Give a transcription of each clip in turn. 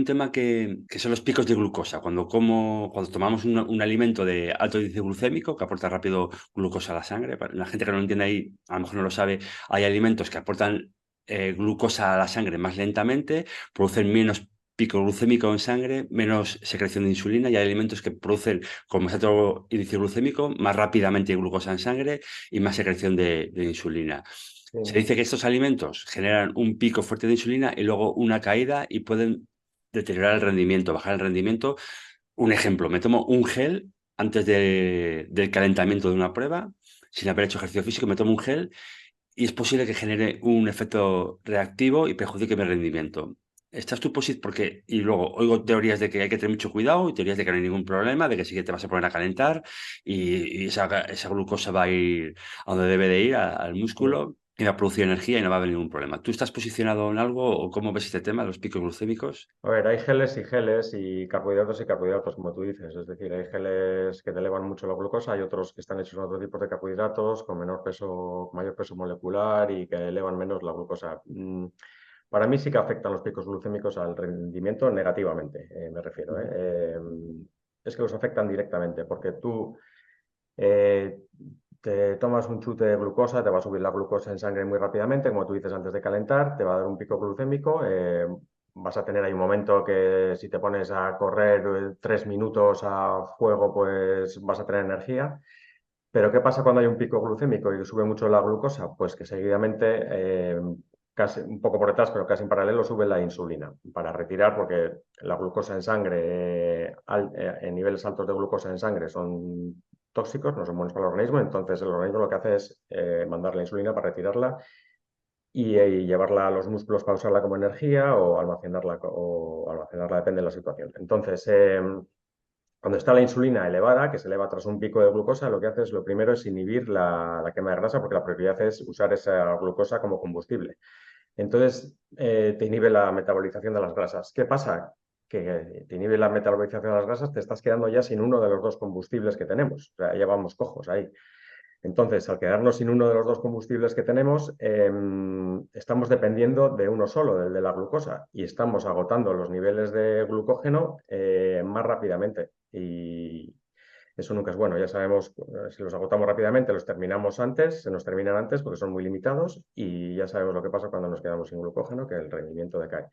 un tema que son los picos de glucosa. Cuando tomamos un alimento de alto índice glucémico que aporta rápido glucosa a la sangre, la gente que no lo entiende ahí, a lo mejor no lo sabe, hay alimentos que aportan glucosa a la sangre más lentamente, producen menos pico glucémico en sangre, menos secreción de insulina, y hay alimentos que producen con más alto índice glucémico más rápidamente glucosa en sangre y más secreción de insulina. Sí, Se dice que estos alimentos generan un pico fuerte de insulina y luego una caída y pueden deteriorar el rendimiento, bajar el rendimiento. Un ejemplo, me tomo un gel antes del calentamiento de una prueba, sin haber hecho ejercicio físico, me tomo un gel y es posible que genere un efecto reactivo y perjudique mi rendimiento. ¿Estás tú porque, y luego oigo teorías de que hay que tener mucho cuidado y teorías de que no hay ningún problema, de que sí que te vas a poner a calentar y esa glucosa va a ir a donde debe de ir, al sí. músculo, y va a producir energía y no va a haber ningún problema? ¿Tú estás posicionado en algo o cómo ves este tema de los picos glucémicos? A ver, hay geles y carbohidratos, como tú dices. Es decir, hay geles que te elevan mucho la glucosa, hay otros que están hechos en otro tipo de carbohidratos con menor peso, mayor peso molecular y que elevan menos la glucosa. Para mí sí que afectan los picos glucémicos al rendimiento negativamente, me refiero, ¿eh? Ujú. Es que los afectan directamente, porque tú eh, te tomas un chute de glucosa, te va a subir la glucosa en sangre muy rápidamente, como tú dices antes de calentar, te va a dar un pico glucémico. Vas a tener ahí un momento que si te pones a correr 3 minutos a fuego, pues vas a tener energía. Pero ¿qué pasa cuando hay un pico glucémico y sube mucho la glucosa? Pues que seguidamente, casi un poco por detrás, pero casi en paralelo, sube la insulina para retirar, porque la glucosa en sangre, en niveles altos de glucosa en sangre son tóxicos, no son buenos para el organismo. Entonces el organismo lo que hace es mandar la insulina para retirarla y llevarla a los músculos para usarla como energía o almacenarla, depende de la situación. Entonces, cuando está la insulina elevada, que se eleva tras un pico de glucosa, lo que hace es lo primero es inhibir la quema de grasa, porque la prioridad es usar esa glucosa como combustible. Entonces, te inhibe la metabolización de las grasas. ¿Qué pasa? Que te inhibe la metabolización de las grasas, te estás quedando ya sin uno de los dos combustibles que tenemos. O sea, ya vamos cojos ahí. Entonces, al quedarnos sin uno de los dos combustibles que tenemos, estamos dependiendo de uno solo, del de la glucosa, y estamos agotando los niveles de glucógeno más rápidamente. Y eso nunca es bueno. Ya sabemos, si los agotamos rápidamente, los terminamos antes, se nos terminan antes porque son muy limitados, y ya sabemos lo que pasa cuando nos quedamos sin glucógeno, que el rendimiento decae.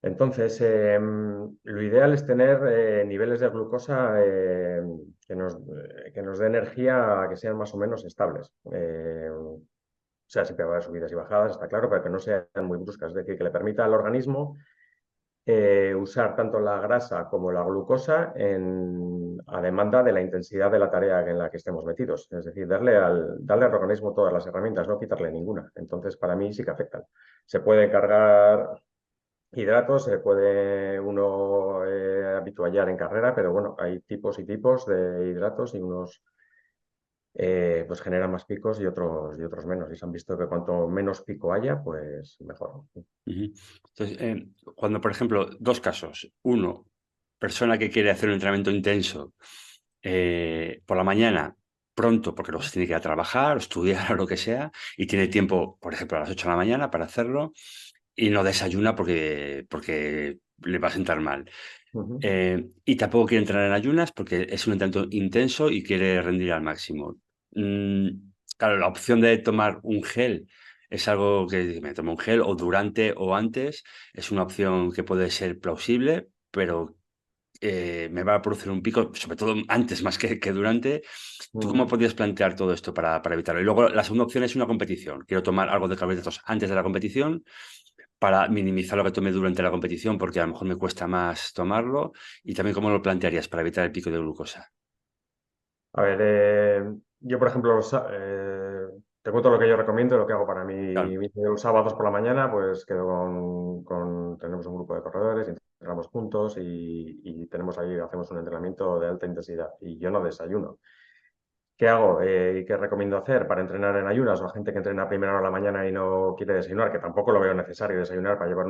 Entonces, lo ideal es tener niveles de glucosa que nos dé energía que sean más o menos estables. O sea, siempre va a haber subidas y bajadas, está claro, pero que no sean muy bruscas. Es decir, que le permita al organismo usar tanto la grasa como la glucosa a demanda de la intensidad de la tarea en la que estemos metidos. Es decir, darle al organismo todas las herramientas, no quitarle ninguna. Entonces, para mí sí que afectan. Se puede cargar hidratos, se puede uno habituallar en carrera, pero bueno, hay tipos y tipos de hidratos y unos pues generan más picos y otros menos. Y se han visto que cuanto menos pico haya, pues mejor. Ujú. Entonces, cuando, por ejemplo, dos casos. Uno, persona que quiere hacer un entrenamiento intenso por la mañana, pronto, porque luego se tiene que ir a trabajar o estudiar o lo que sea, y tiene tiempo, por ejemplo, a las 8 de la mañana para hacerlo, y no desayuna porque le va a sentar mal. Ujú. Y tampoco quiere entrenar en ayunas porque es un entrenamiento intenso y quiere rendir al máximo. Mm, claro, la opción de tomar un gel es algo que me tomo un gel o durante o antes, es una opción que puede ser plausible, pero me va a producir un pico, sobre todo antes más que durante. ¿Tú cómo Mm. podrías plantear todo esto para evitarlo? Y luego la segunda opción es una competición. Quiero tomar algo de carbohidratos antes de la competición para minimizar lo que tome durante la competición, porque a lo mejor me cuesta más tomarlo. Y también cómo lo plantearías para evitar el pico de glucosa. A ver, yo por ejemplo, te cuento lo que yo recomiendo y lo que hago para Claro. mí. Los sábados por la mañana, pues quedo tenemos un grupo de corredores, y entrenamos juntos y tenemos ahí, hacemos un entrenamiento de alta intensidad y yo no desayuno. ¿Qué hago y qué recomiendo hacer para entrenar en ayunas o a gente que entrena a primera hora de la mañana y no quiere desayunar? Que tampoco lo veo necesario desayunar para llevar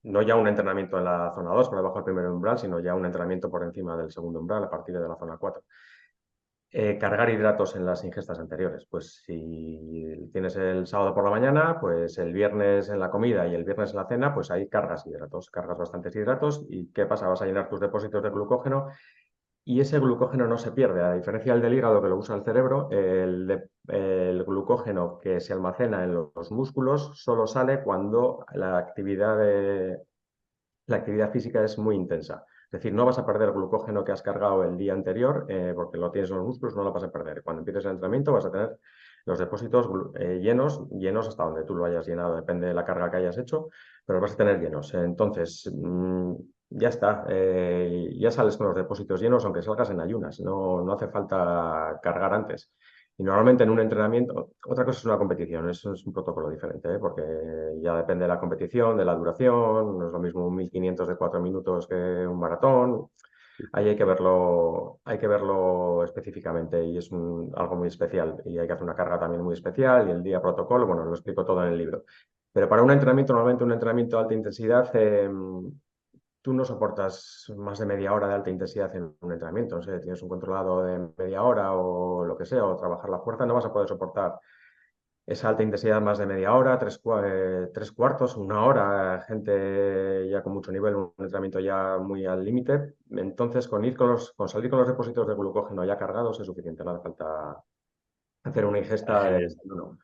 no ya un entrenamiento en la zona 2 por debajo del primer umbral, sino ya un entrenamiento por encima del segundo umbral, a partir de la zona 4. cargar hidratos en las ingestas anteriores. Pues si tienes el sábado por la mañana, pues el viernes en la comida y el viernes en la cena, pues ahí cargas hidratos, cargas bastantes hidratos. ¿Y qué pasa? Vas a llenar tus depósitos de glucógeno y ese glucógeno no se pierde. A diferencia del hígado que lo usa el cerebro, el glucógeno que se almacena en los músculos solo sale cuando la actividad física es muy intensa. Es decir, no vas a perder glucógeno que has cargado el día anterior, porque lo tienes en los músculos, no lo vas a perder. Cuando empieces el entrenamiento vas a tener los depósitos llenos hasta donde tú lo hayas llenado, depende de la carga que hayas hecho, pero los vas a tener llenos. Entonces, ya está, ya sales con los depósitos llenos, aunque salgas en ayunas, no hace falta cargar antes. Y normalmente en un entrenamiento, otra cosa es una competición, eso es un protocolo diferente, ¿eh? Porque ya depende de la competición, de la duración, no es lo mismo un 1500 de 4 minutos que un maratón. Ahí hay que verlo específicamente y es algo muy especial y hay que hacer una carga también muy especial y el día protocolo, bueno, lo explico todo en el libro. Pero para un entrenamiento, normalmente un entrenamiento de alta intensidad, tú no soportas más de media hora de alta intensidad en un entrenamiento. No sé, tienes un controlado de media hora o lo que sea, o trabajar la fuerza, no vas a poder soportar esa alta intensidad más de media hora, tres cuartos, una hora, gente ya con mucho nivel, un entrenamiento ya muy al límite. Entonces, con salir con los depósitos de glucógeno ya cargados es suficiente, no hace falta hacer una ingesta de Genial. desayuno.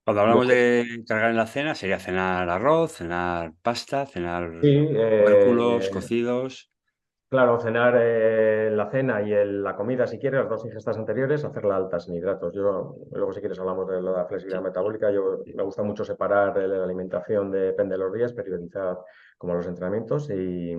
Cuando hablamos Luego, de cargar en la cena, sería cenar arroz, cenar pasta, cenar sí, tubérculos, cocidos. claro, cenar la cena y la comida, si quieres, las dos ingestas anteriores, hacerla altas en hidratos. Yo, luego, si quieres, hablamos de la flexibilidad Sí, metabólica. Yo sí. me gusta mucho separar la alimentación, depende de los días, periodizar como los entrenamientos y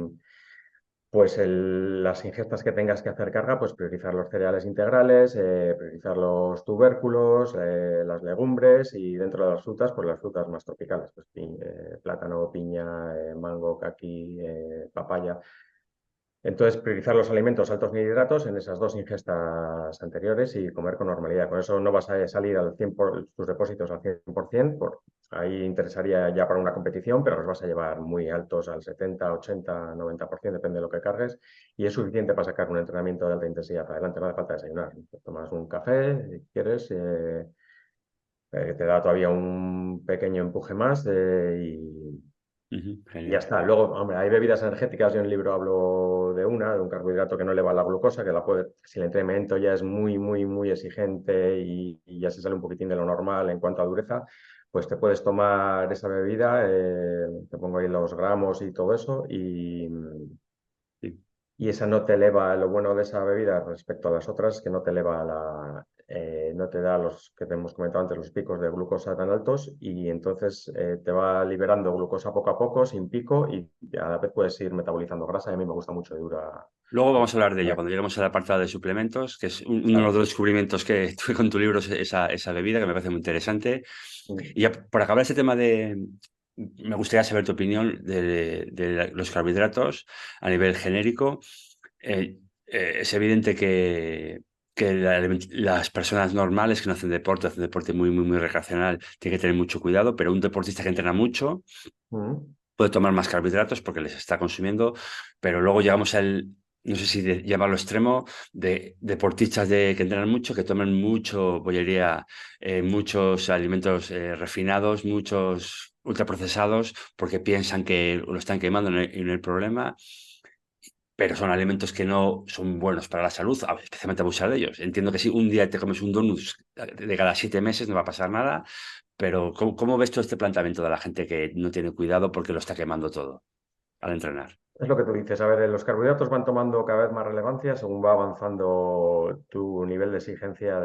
pues las ingestas que tengas que hacer carga, pues priorizar los cereales integrales, priorizar los tubérculos, las legumbres y dentro de las frutas, pues las frutas más tropicales, pues plátano, piña, mango, caqui, papaya. Entonces, priorizar los alimentos altos en hidratos en esas dos ingestas anteriores y comer con normalidad. Con eso no vas a salir al 100 tus depósitos al 100%, ahí interesaría ya para una competición, pero los vas a llevar muy altos al 70, 80, 90%, depende de lo que cargues, y es suficiente para sacar un entrenamiento de alta intensidad adelante, no hace falta desayunar. Te tomas un café, si quieres, te da todavía un pequeño empuje más Ujú, y ya genial. está. Luego, hombre, hay bebidas energéticas. Yo en el libro hablo de un carbohidrato que no eleva la glucosa, que si el entrenamiento ya es muy, muy, muy exigente y ya se sale un poquitín de lo normal en cuanto a dureza, pues te puedes tomar esa bebida, te pongo ahí los gramos y todo eso, Sí. y esa no te eleva, lo bueno de esa bebida respecto a las otras, que no te eleva no te da los que te hemos comentado antes, los picos de glucosa tan altos y entonces te va liberando glucosa poco a poco, sin pico y a la vez puedes ir metabolizando grasa y a mí me gusta mucho y Luego dura. vamos a hablar de ello cuando lleguemos al apartado de suplementos, que es uno de Claro. los descubrimientos que tuve con tu libro, es esa bebida que me parece muy interesante. Mm. Y ya por acabar este tema me gustaría saber tu opinión de los carbohidratos a nivel genérico. Es evidente que las personas normales que no hacen deporte muy, muy, muy recreacional, tienen que tener mucho cuidado, pero un deportista que entrena mucho Mm. puede tomar más carbohidratos porque les está consumiendo, pero luego llegamos no sé si llamarlo extremo, de deportistas que entrenan mucho, que toman mucho bollería, muchos alimentos refinados, muchos ultraprocesados, porque piensan que lo están quemando y no hay problema, pero son alimentos que no son buenos para la salud, especialmente abusar de ellos. Entiendo que si un día te comes un donut de cada 7 meses no va a pasar nada, pero ¿cómo ves todo este planteamiento de la gente que no tiene cuidado porque lo está quemando todo al entrenar? Es lo que tú dices. A ver, los carbohidratos van tomando cada vez más relevancia según va avanzando tu nivel de exigencia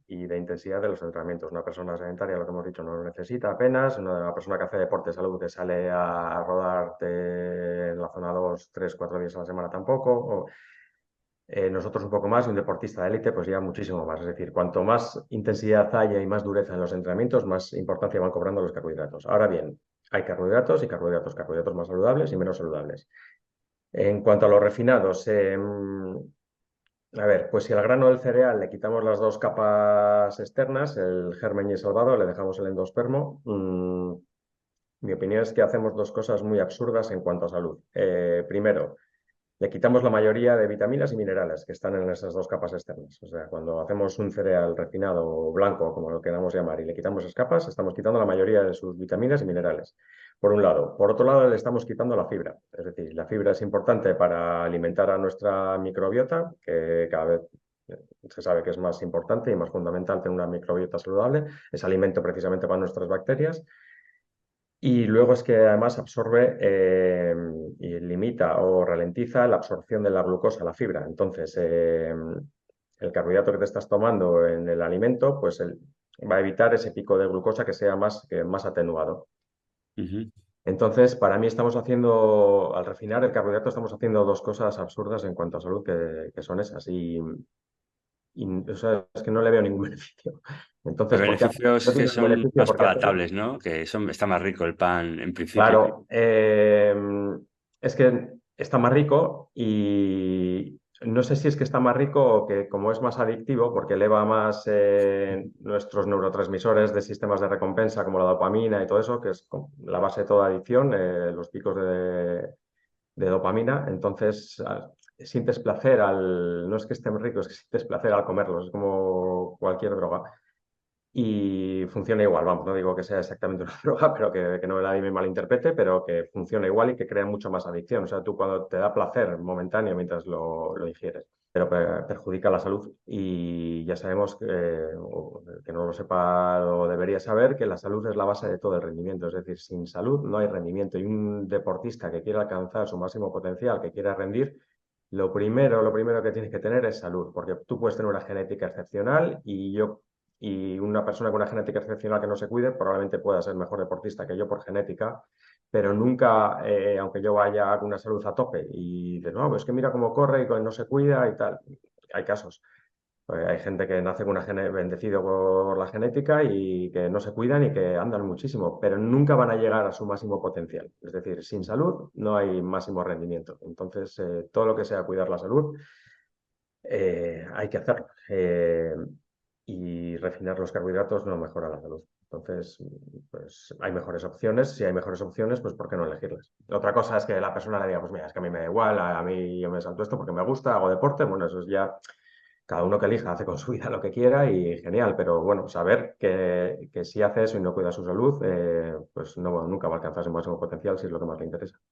y de intensidad de los entrenamientos. Una persona sedentaria, lo que hemos dicho, no lo necesita apenas. Una persona que hace deporte de salud, que sale a rodarte en la zona 2 3 4 días a la semana tampoco. Nosotros un poco más y un deportista de élite, pues ya muchísimo más. Es decir, cuanto más intensidad haya y más dureza en los entrenamientos, más importancia van cobrando los carbohidratos. Ahora bien, hay carbohidratos y carbohidratos, carbohidratos más saludables y menos saludables. En cuanto a los refinados, a ver, pues si al grano del cereal le quitamos las dos capas externas, el germen y el salvado, le dejamos el endospermo, mi opinión es que hacemos dos cosas muy absurdas en cuanto a salud. Primero, le quitamos la mayoría de vitaminas y minerales que están en esas dos capas externas. O sea, cuando hacemos un cereal refinado o blanco, como lo queramos llamar, y le quitamos esas capas, estamos quitando la mayoría de sus vitaminas y minerales. Por un lado. Por otro lado, le estamos quitando la fibra. Es decir, la fibra es importante para alimentar a nuestra microbiota, que cada vez se sabe que es más importante y más fundamental tener una microbiota saludable. Es alimento precisamente para nuestras bacterias. Y luego es que además absorbe y limita o ralentiza la absorción de la glucosa, la fibra. Entonces, el carbohidrato que te estás tomando en el alimento, pues va a evitar ese pico de glucosa que sea más atenuado. Ujú. Entonces, para mí estamos haciendo, al refinar el carbohidrato, estamos haciendo dos cosas absurdas en cuanto a salud que son esas. Y o sea, es que no le veo ningún beneficio. Entonces, ¿por qué hacerlo? Beneficios No que tiene un son beneficio, más ¿por qué hacerlo? palatables, ¿no? Que está más rico el pan en principio. Claro, es que está más rico y no sé si es que está más rico o que como es más adictivo, porque eleva más nuestros neurotransmisores de sistemas de recompensa como la dopamina y todo eso, que es como la base de toda adicción, los picos de dopamina. Entonces, sientes placer no es que esté muy rico, es que sientes placer al comerlos, es como cualquier droga. Y funciona igual, vamos, no digo que sea exactamente una droga, pero que no nadie me malinterprete, pero que funciona igual y que crea mucho más adicción. O sea, tú cuando te da placer momentáneo mientras lo ingieres, pero perjudica la salud. Y ya sabemos que no lo sepa o debería saber que la salud es la base de todo el rendimiento. Es decir, sin salud no hay rendimiento. Y un deportista que quiera alcanzar su máximo potencial, que quiera rendir, lo primero que tienes que tener es salud, porque tú puedes tener una genética excepcional y una persona con una genética excepcional que no se cuide probablemente pueda ser mejor deportista que yo por genética, pero nunca, aunque yo vaya con una salud a tope y dices, no, pues es que mira cómo corre y no se cuida y tal. Hay casos. Hay gente que nace con bendecido por la genética y que no se cuidan y que andan muchísimo, pero nunca van a llegar a su máximo potencial. Es decir, sin salud no hay máximo rendimiento. Entonces, todo lo que sea cuidar la salud hay que hacerlo. Y refinar los carbohidratos no mejora la salud. Entonces, pues hay mejores opciones. Si hay mejores opciones, pues ¿por qué no elegirlas? Otra cosa es que la persona le diga, pues mira, es que a mí me da igual, a mí yo me salto esto porque me gusta, hago deporte. Bueno, eso es ya cada uno que elija, hace con su vida lo que quiera y genial. Pero bueno, saber que si hace eso y no cuida su salud, pues no, nunca va a alcanzar su máximo potencial si es lo que más le interesa.